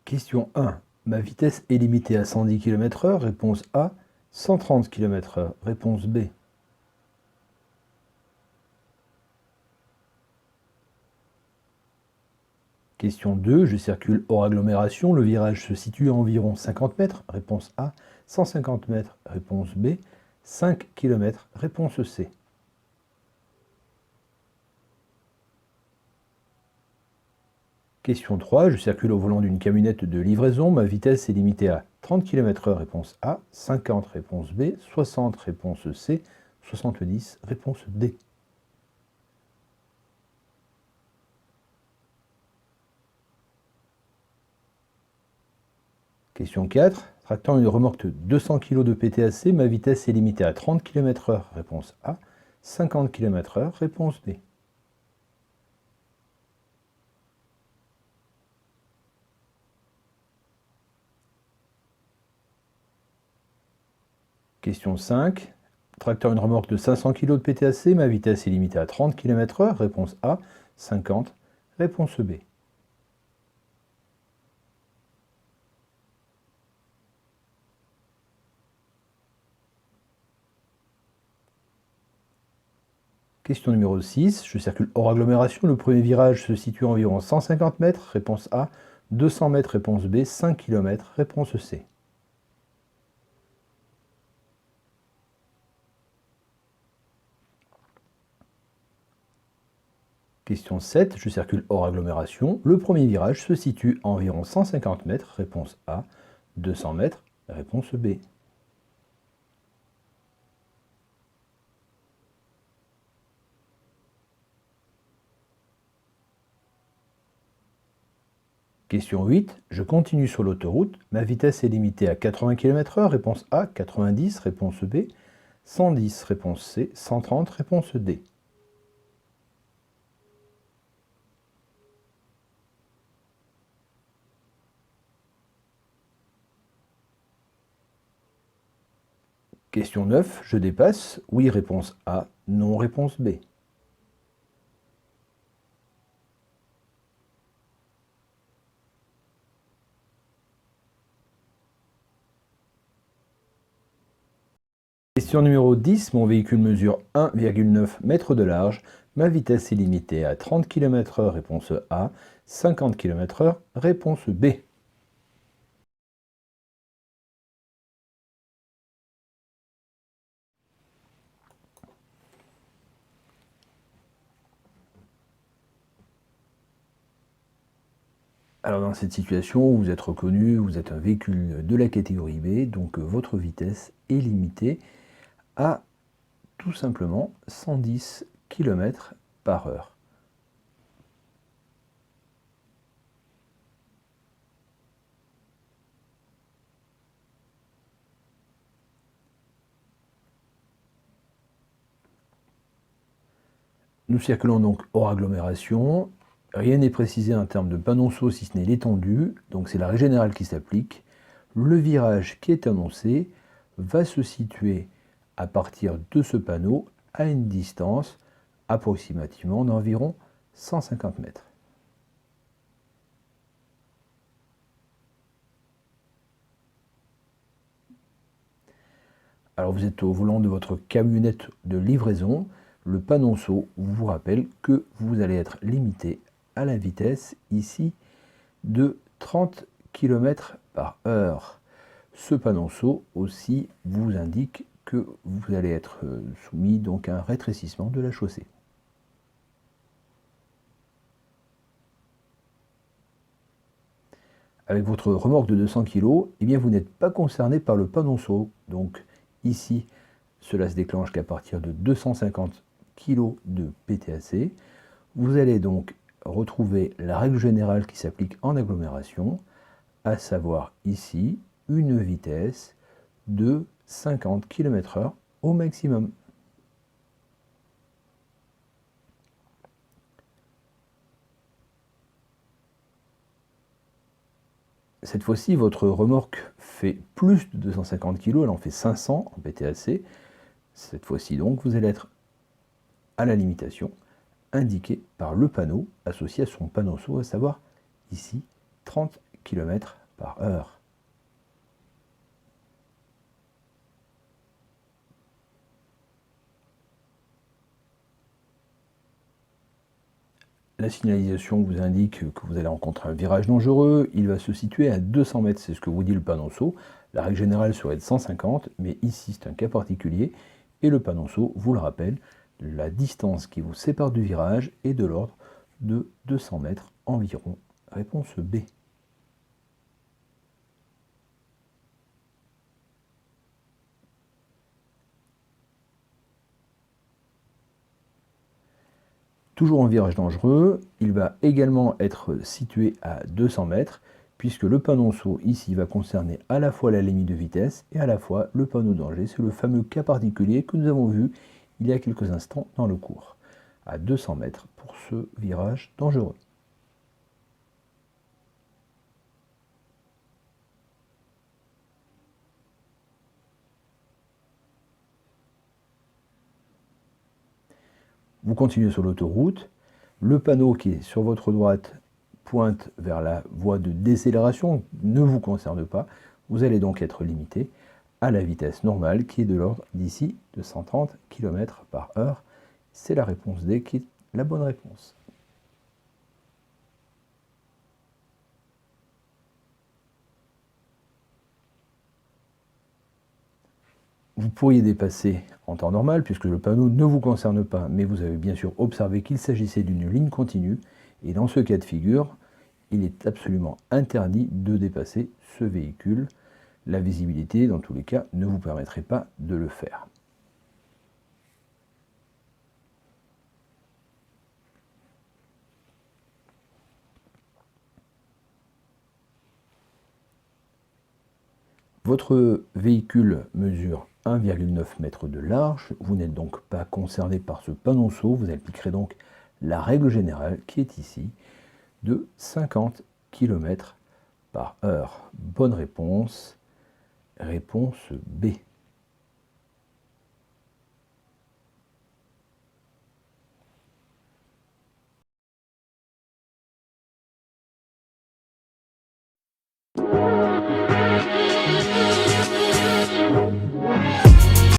Question 1. Ma vitesse est limitée à 110 km/h. Réponse A. 130 km/h. Réponse B. Question 2. Je circule hors agglomération. Le virage se situe à environ 50 mètres. Réponse A. 150 mètres. Réponse B. 5 km. Réponse C. Question 3. Je circule au volant d'une camionnette de livraison. Ma vitesse est limitée à 30 km/h. Réponse A. 50. Réponse B. 60. Réponse C. 70. Réponse D. Question 4. Tractant une remorque de 200 kg de PTAC, ma vitesse est limitée à 30 km/h. Réponse A. 50 km/h. Réponse B. Question 5. Tractant une remorque de 500 kg de PTAC, ma vitesse est limitée à 30 km/h. Réponse A. 50. Réponse B. Question numéro 6. Je circule hors agglomération. Le premier virage se situe à environ 150 mètres. Réponse A. 200 mètres. Réponse B. 5 km. Réponse C. Question 7. Je circule hors agglomération. Le premier virage se situe à environ 150 mètres. Réponse A. 200 mètres. Réponse B. Question 8. Je continue sur l'autoroute. Ma vitesse est limitée à 80 km/h. Réponse A. 90. Réponse B. 110. Réponse C. 130. Réponse D. Question 9. Je dépasse. Oui. Réponse A. Non. Réponse B. Question numéro 10. Mon véhicule mesure 1,9 m de large. Ma vitesse est limitée à 30 km/h. Réponse A. 50 km/h. Réponse B. Alors dans cette situation, vous êtes reconnu, vous êtes un véhicule de la catégorie B, donc votre vitesse est limitée à tout simplement 110 km/h. Nous circulons donc hors agglomération. Rien n'est précisé en termes de panonceau si ce n'est l'étendue, donc c'est la règle générale qui s'applique. Le virage qui est annoncé va se situer à partir de ce panneau à une distance approximativement d'environ 150 mètres. Alors vous êtes au volant de votre camionnette de livraison. Le panonceau vous rappelle que vous allez être limité à la vitesse ici de 30 km/h. Ce panonceau aussi vous indique que vous allez être soumis donc à un rétrécissement de la chaussée. Avec votre remorque de 200 kg, eh bien vous n'êtes pas concerné par le panonceau. Donc ici, cela se déclenche qu'à partir de 250 kg de PTAC. Vous allez donc retrouver la règle générale qui s'applique en agglomération, à savoir ici une vitesse de 50 km/h au maximum. Cette fois-ci, votre remorque fait plus de 250 kg, elle en fait 500 en PTAC. Cette fois-ci donc, vous allez être à la limitation indiquée par le panneau associé à son panonceau, à savoir ici 30 km par heure. La signalisation vous indique que vous allez rencontrer un virage dangereux, il va se situer à 200 mètres, c'est ce que vous dit le panonceau. La règle générale serait de 150, mais ici c'est un cas particulier, et le panonceau vous le rappelle, la distance qui vous sépare du virage est de l'ordre de 200 mètres environ. Réponse B. Toujours en virage dangereux, il va également être situé à 200 mètres, puisque le panonceau ici va concerner à la fois la limite de vitesse et à la fois le panneau danger. C'est le fameux cas particulier que nous avons vu il y a quelques instants dans le cours, à 200 mètres pour ce virage dangereux. Vous continuez sur l'autoroute, le panneau qui est sur votre droite pointe vers la voie de décélération, ne vous concerne pas, vous allez donc être limité à la vitesse normale qui est de l'ordre d'ici de 130 km par heure. C'est la réponse D qui est la bonne réponse. Vous pourriez dépasser en temps normal puisque le panneau ne vous concerne pas, mais vous avez bien sûr observé qu'il s'agissait d'une ligne continue et dans ce cas de figure, il est absolument interdit de dépasser ce véhicule. La visibilité, dans tous les cas, ne vous permettrait pas de le faire. Votre véhicule mesure 1,9 m de large, vous n'êtes donc pas concerné par ce panonceau, vous appliquerez donc la règle générale qui est ici de 50 km par heure. Bonne réponse, réponse B.